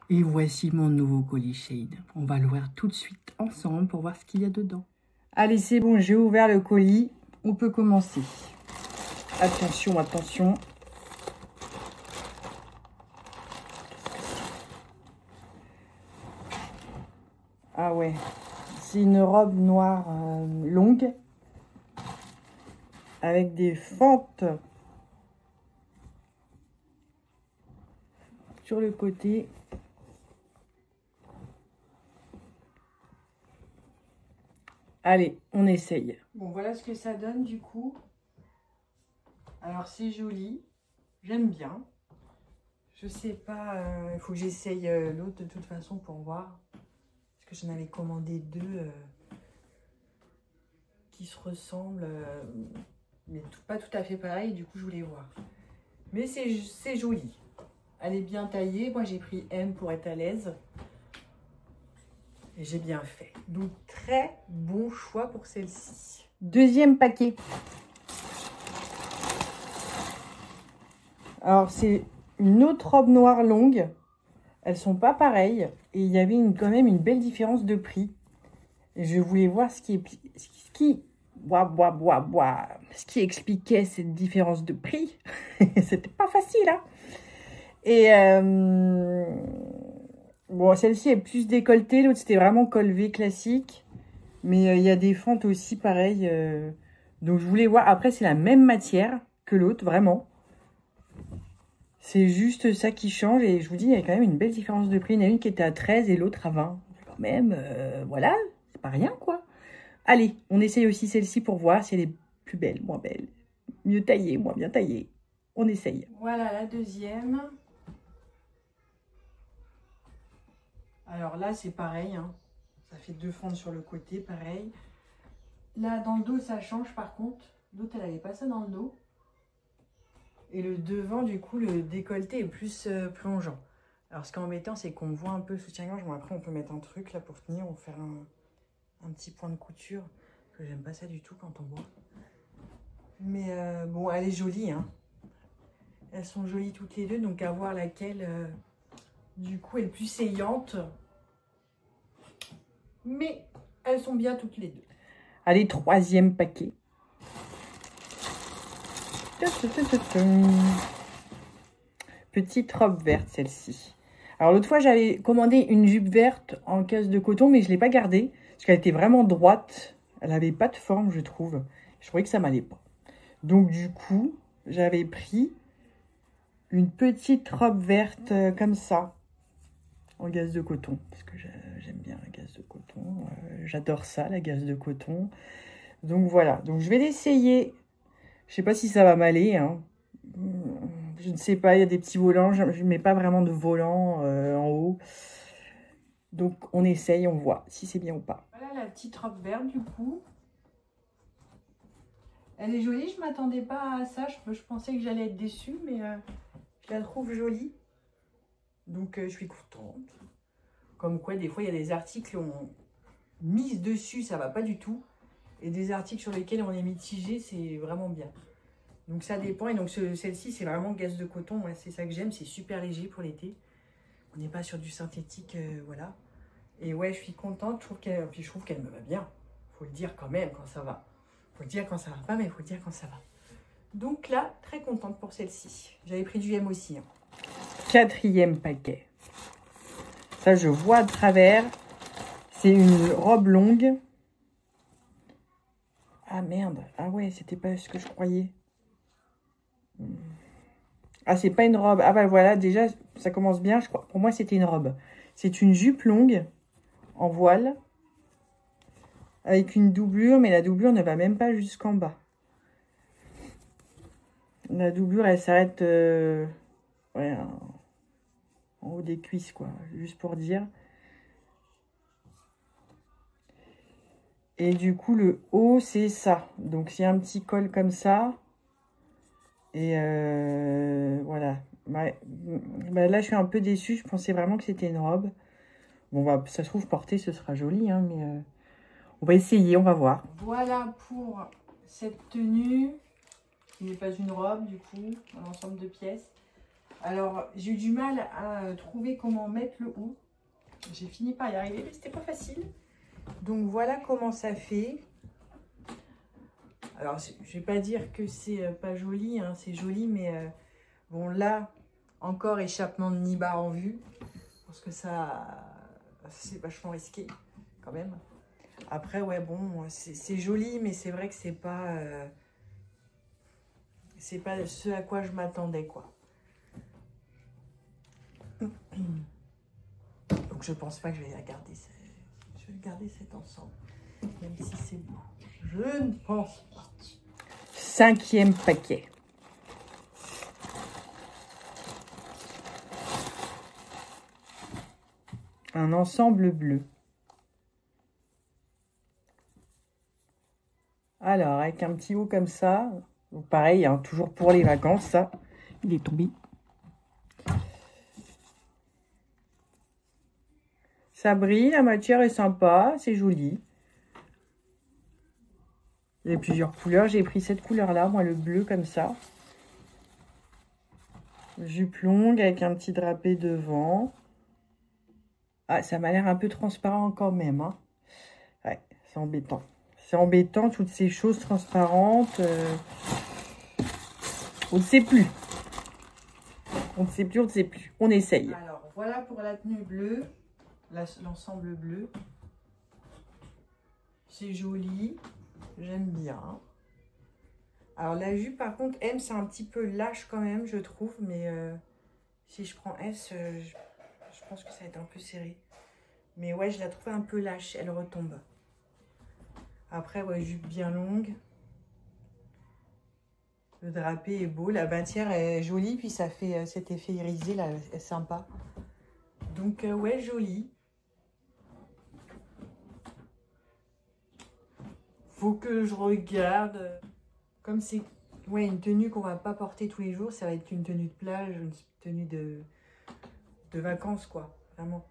Et voici mon nouveau colis Shade. On va l'ouvrir tout de suite ensemble pour voir ce qu'il y a dedans. Allez, c'est bon, j'ai ouvert le colis. On peut commencer. Attention, attention. Ah ouais, c'est une robe noire longue avec des fentes sur le côté. Allez, on essaye. Bon, voilà ce que ça donne du coup. Alors, c'est joli. J'aime bien. Je sais pas, il faut que j'essaye l'autre de toute façon pour voir. Parce que j'en avais commandé deux qui se ressemblent, mais pas tout à fait pareil. Du coup, je voulais voir. Mais c'est joli. Elle est bien taillée. Moi, j'ai pris M pour être à l'aise. Et j'ai bien fait. Donc, très bon choix pour celle-ci. Deuxième paquet. Alors, c'est une autre robe noire longue. Elles sont pas pareilles. Et il y avait quand même une belle différence de prix. Et je voulais voir ce qui expliquait cette différence de prix. C'était pas facile, hein. Et bon, celle-ci est plus décolletée. L'autre, c'était vraiment col V classique. Mais il y a des fentes aussi pareilles. Donc, je voulais voir. Après, c'est la même matière que l'autre, vraiment. C'est juste ça qui change. Et je vous dis, il y a quand même une belle différence de prix. Il y en a une qui était à 13 et l'autre à 20. Quand même, voilà, c'est pas rien, quoi. Allez, on essaye aussi celle-ci pour voir si elle est plus belle, moins belle. Mieux taillée, moins bien taillée. On essaye. Voilà la deuxième. Alors là, c'est pareil, hein. Ça fait deux fentes sur le côté, pareil. Là, dans le dos, ça change par contre. L'autre, elle n'avait pas ça dans le dos. Et le devant, du coup, le décolleté est plus plongeant. Alors, ce qui est embêtant, c'est qu'on voit un peu le soutien-gorge. Bon, après, on peut mettre un truc là pour tenir ou faire un petit point de couture. Parce que j'aime pas ça du tout quand on voit. Mais bon, elle est jolie, hein. Elles sont jolies toutes les deux. Donc, à voir laquelle, du coup, est le plus saillante. Mais elles sont bien toutes les deux. Allez, troisième paquet. Petite robe verte, celle-ci. Alors, l'autre fois, j'avais commandé une jupe verte en caisse de coton, mais je ne l'ai pas gardée. Parce qu'elle était vraiment droite. Elle n'avait pas de forme, je trouve. Je trouvais que ça m'allait pas. Donc, du coup, j'avais pris une petite robe verte comme ça. En gaze de coton. Parce que j'aime bien la gaze de coton. J'adore ça, la gaze de coton. Donc, voilà. Donc, je vais l'essayer. Je sais pas si ça va m'aller, hein. Je ne sais pas, il y a des petits volants. Je ne mets pas vraiment de volant en haut. Donc, on essaye, on voit si c'est bien ou pas. Voilà la petite robe verte, du coup. Elle est jolie, je ne m'attendais pas à ça. Je pensais que j'allais être déçue, mais je la trouve jolie. Donc, je suis contente. Comme quoi, des fois, il y a des articles où on mise dessus, ça va pas du tout. Et des articles sur lesquels on est mitigé, c'est vraiment bien. Donc ça dépend. Et donc celle-ci, c'est vraiment gaze de coton. Ouais, c'est ça que j'aime. C'est super léger pour l'été. On n'est pas sur du synthétique, voilà. Et ouais, je suis contente. Puis je trouve qu'elle me va bien. Faut le dire quand même quand ça va. Faut le dire quand ça va pas, mais il faut le dire quand ça va. Donc là, très contente pour celle-ci. J'avais pris du M aussi, hein. Quatrième paquet. Ça, je vois à travers. C'est une robe longue. Ah merde, ah ouais, c'était pas ce que je croyais. Ah, c'est pas une robe. Ah bah voilà, déjà, ça commence bien, je crois. Pour moi, c'était une robe. C'est une jupe longue, en voile, avec une doublure, mais la doublure ne va même pas jusqu'en bas. La doublure, elle s'arrête ouais, en haut des cuisses, quoi, juste pour dire. Et du coup, le haut, c'est ça. Donc, c'est un petit col comme ça. Et voilà. Bah, là, je suis un peu déçue. Je pensais vraiment que c'était une robe. Bon, bah, ça se trouve, porter, ce sera joli. Hein, mais on va essayer, on va voir. Voilà pour cette tenue. Qui n'est pas une robe, du coup, un ensemble de pièces. Alors, j'ai eu du mal à trouver comment mettre le haut. J'ai fini par y arriver, mais c'était pas facile. Donc, voilà comment ça fait. Alors, je vais pas dire que c'est pas joli, hein, c'est joli, mais bon, là, encore échappement de nibar en vue. Parce que ça, c'est vachement risqué, quand même. Après, ouais, bon, c'est joli, mais c'est vrai que c'est pas ce à quoi je m'attendais, quoi. Donc, je pense pas que je vais garder, je vais garder cet ensemble, même si c'est beau. Je ne pense pas. 5e paquet. Un ensemble bleu. Alors, avec un petit haut comme ça. Donc pareil, hein, toujours pour les vacances, ça. Il est tombé. Ça brille, la matière est sympa, c'est joli. Il y a plusieurs couleurs. J'ai pris cette couleur-là, moi, le bleu comme ça. Jupe longue avec un petit drapé devant. Ah, ça m'a l'air un peu transparent quand même. Hein. Ouais, c'est embêtant. C'est embêtant, toutes ces choses transparentes. On ne sait plus. On ne sait plus, on ne sait plus. On essaye. Alors, voilà pour la tenue bleue. L'ensemble bleu. C'est joli. J'aime bien. Alors, la jupe, par contre, M, c'est un petit peu lâche quand même, je trouve. Mais si je prends S, je pense que ça va être un peu serré. Mais ouais, je la trouve un peu lâche. Elle retombe. Après, ouais, jupe bien longue. Le drapé est beau. La matière est jolie. Puis ça fait cet effet irisé, là, est sympa. Donc, ouais, joli. Faut que je regarde. Comme c'est une tenue qu'on va pas porter tous les jours, ça va être une tenue de plage, une tenue de vacances, quoi. Vraiment.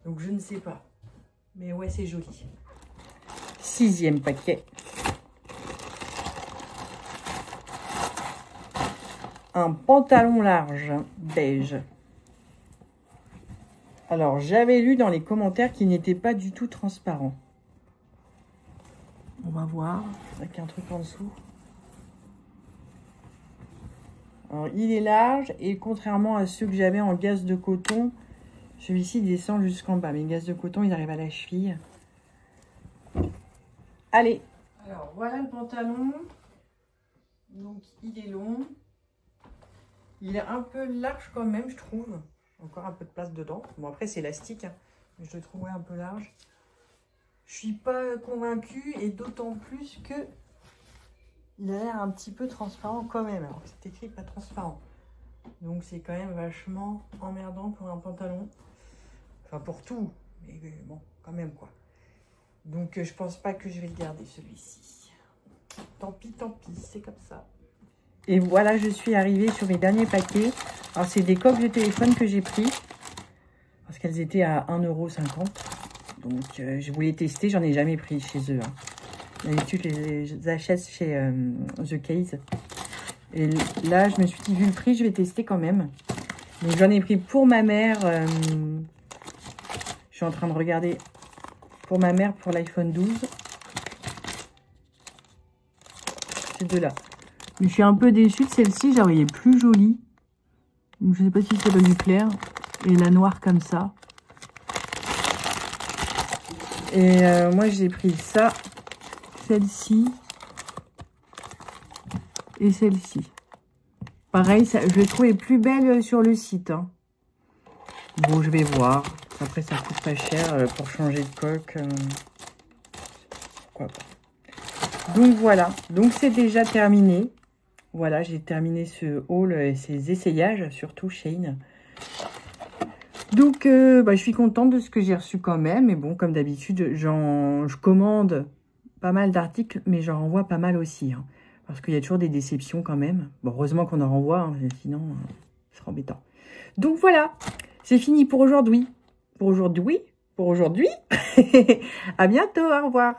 Donc, je ne sais pas. Mais ouais, c'est joli. 6e paquet. Un pantalon large, beige. Alors, j'avais lu dans les commentaires qu'il n'était pas du tout transparent. On va voir. Avec un truc en dessous. Alors, il est large et contrairement à ceux que j'avais en gaze de coton, celui-ci descend jusqu'en bas. Mais gaze de coton, il arrive à la cheville. Allez. Alors, voilà le pantalon. Donc, il est long. Il est un peu large quand même, je trouve. Encore un peu de place dedans. Bon, après, c'est élastique. Hein, mais je le trouvais un peu large. Je suis pas convaincue. Et d'autant plus que il a l'air un petit peu transparent quand même. Alors, c'est écrit pas transparent. Donc, c'est quand même vachement emmerdant pour un pantalon. Enfin, pour tout. Mais bon, quand même, quoi. Donc, je pense pas que je vais le garder, celui-ci. Tant pis, c'est comme ça. Et voilà, je suis arrivée sur mes derniers paquets. Alors, c'est des coques de téléphone que j'ai pris. Parce qu'elles étaient à 1,50 €. Donc, je voulais tester. J'en ai jamais pris chez eux. Hein. D'habitude, je les achète chez The Case. Et là, je me suis dit, vu le prix, je vais tester quand même. Donc, j'en ai pris pour ma mère. Je suis en train de regarder pour ma mère pour l'iPhone 12. Ces deux-là. Je suis un peu déçue de celle-ci, j'aurais est plus jolie. Donc, je sais pas si ça va lui plaire. Et la noire comme ça. Et moi, j'ai pris ça, celle-ci. Et celle-ci. Pareil, ça, je l'ai trouvée plus belle sur le site. Hein. Bon, je vais voir. Après, ça coûte pas cher pour changer de coque. Pourquoi pas. Donc, voilà. Donc, c'est déjà terminé. Voilà, j'ai terminé ce haul et ces essayages, surtout Shein. Donc, je suis contente de ce que j'ai reçu quand même. Mais bon, comme d'habitude, je commande pas mal d'articles, mais j'en renvoie pas mal aussi. Hein, parce qu'il y a toujours des déceptions quand même. Bon, heureusement qu'on en renvoie, hein, sinon, ce serait embêtant. Donc, voilà. C'est fini pour aujourd'hui. Pour aujourd'hui. À bientôt, au revoir.